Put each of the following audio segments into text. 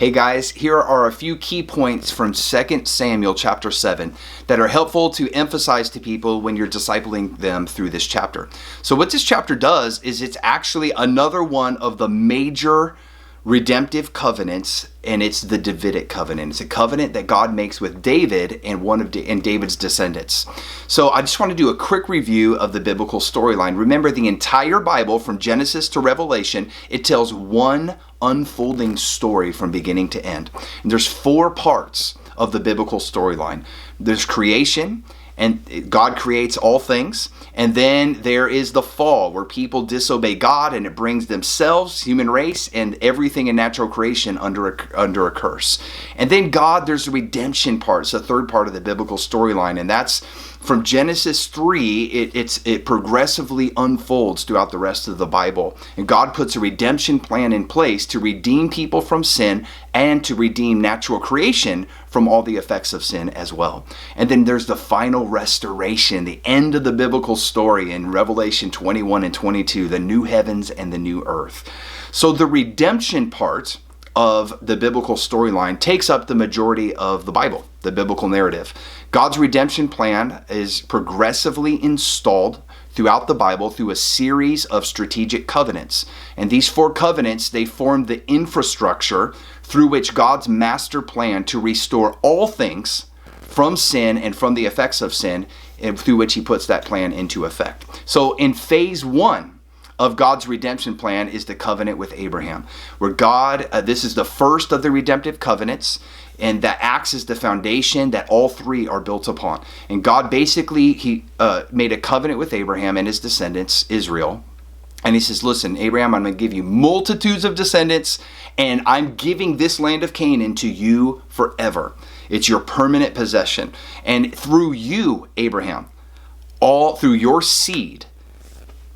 Hey guys, here are a few key points from 2 Samuel chapter 7 that are helpful to emphasize to people when you're discipling them through this chapter. So what this chapter does is it's actually another one of the major redemptive covenants, and it's the Davidic Covenant. It's a covenant that God makes with David and David's descendants. So I just want to do a quick review of the biblical storyline. Remember, the entire Bible from Genesis to Revelation, it tells one unfolding story from beginning to end. And there's 4 parts of the biblical storyline. There's creation, and God creates all things. And then there is the fall, where people disobey God, and it brings themselves, human race, and everything in natural creation under a curse. And then there's the redemption part. It's the 3rd part of the biblical storyline, and that's from Genesis 3. It progressively unfolds throughout the rest of the Bible. And God puts a redemption plan in place to redeem people from sin and to redeem natural creation from all the effects of sin as well. And then there's the final restoration, the end of the biblical story in Revelation 21 and 22, the new heavens and the new earth. So the redemption part of the biblical storyline takes up the majority of the Bible, the biblical narrative. God's redemption plan is progressively installed throughout the Bible through a series of strategic covenants. And these 4 covenants, they form the infrastructure through which God's master plan to restore all things from sin and from the effects of sin, and through which he puts that plan into effect. So in phase 1 of God's redemption plan is the covenant with Abraham, where this is the first of the redemptive covenants, and that acts as the foundation that all 3 are built upon. And God basically, he made a covenant with Abraham and his descendants, Israel. And he says, listen, Abraham, I'm going to give you multitudes of descendants, and I'm giving this land of Canaan to you forever. It's your permanent possession. And through you, Abraham, through your seed,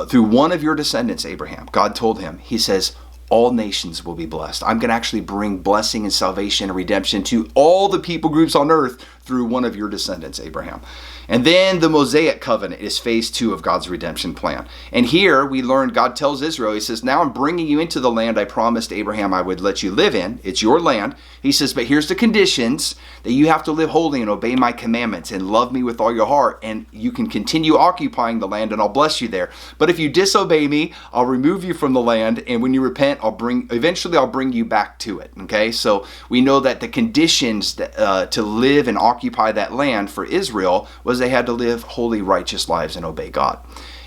through one of your descendants, Abraham, God told him, he says, all nations will be blessed. I'm going to actually bring blessing and salvation and redemption to all the people groups on earth through one of your descendants, Abraham. And then the Mosaic Covenant is phase 2 of God's redemption plan. And here we learn God tells Israel, he says, now I'm bringing you into the land I promised Abraham I would let you live in. It's your land. He says, but here's the conditions, that you have to live holy and obey my commandments and love me with all your heart, and you can continue occupying the land and I'll bless you there. But if you disobey me, I'll remove you from the land, and when you repent, eventually I'll bring you back to it. Okay, so we know that the conditions to live and occupy that land for Israel was they had to live holy, righteous lives and obey God.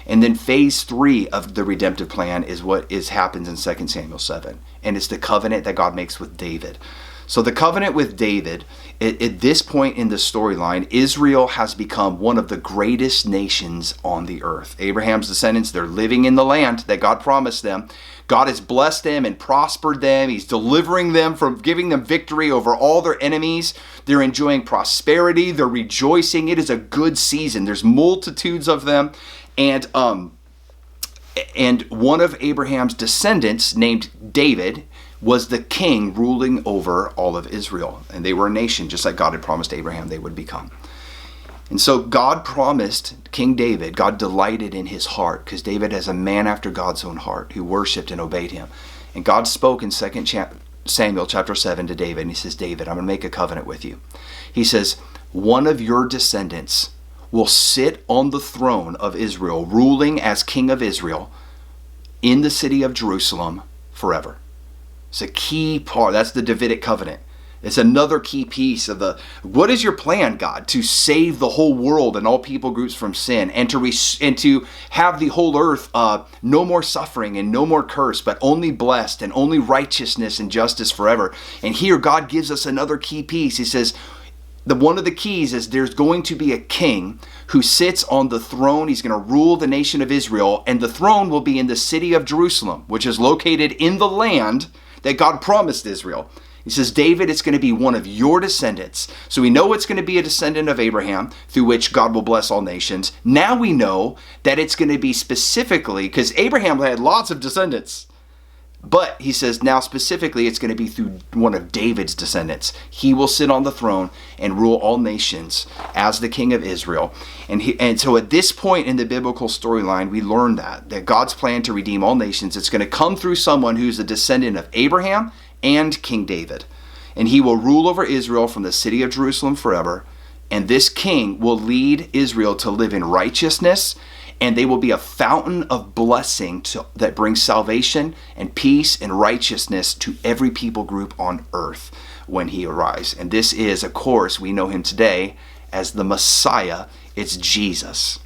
And then phase 3 of the redemptive plan is what happens in 2 Samuel 7. And it's the covenant that God makes with David. So the covenant with David, at this point in the storyline, Israel has become one of the greatest nations on the earth. Abraham's descendants, they're living in the land that God promised them. God has blessed them and prospered them. He's delivering them from giving them victory over all their enemies. They're enjoying prosperity. They're rejoicing. It is a good season. There's multitudes of them. And one of Abraham's descendants named David was the king ruling over all of Israel. And they were a nation, just like God had promised Abraham they would become. And so God promised King David, God delighted in his heart, because David is a man after God's own heart who worshiped and obeyed him. And God spoke in 2 Samuel chapter 7 to David, and he says, David, I'm going to make a covenant with you. He says, one of your descendants will sit on the throne of Israel, ruling as king of Israel in the city of Jerusalem forever. It's a key part. That's the Davidic Covenant. It's another key piece of what is your plan, God, to save the whole world and all people groups from sin, and to have the whole earth no more suffering and no more curse, but only blessed and only righteousness and justice forever. And here God gives us another key piece. He says, one of the keys is there's going to be a king who sits on the throne. He's going to rule the nation of Israel, and the throne will be in the city of Jerusalem, which is located in the land that God promised Israel. He says, David, it's going to be one of your descendants. So we know it's going to be a descendant of Abraham, through which God will bless all nations. Now we know that it's going to be specifically, because Abraham had lots of descendants. But he says now specifically it's going to be through one of David's descendants. He will sit on the throne and rule all nations as the king of Israel. And so at this point in the biblical storyline, we learn that God's plan to redeem all nations, it's going to come through someone who's a descendant of Abraham and King David. and he will rule over Israel from the city of Jerusalem forever. And this king will lead Israel to live in righteousness, and they will be a fountain of blessing that brings salvation and peace and righteousness to every people group on earth when he arrives. And this is, of course, we know him today as the Messiah. It's Jesus.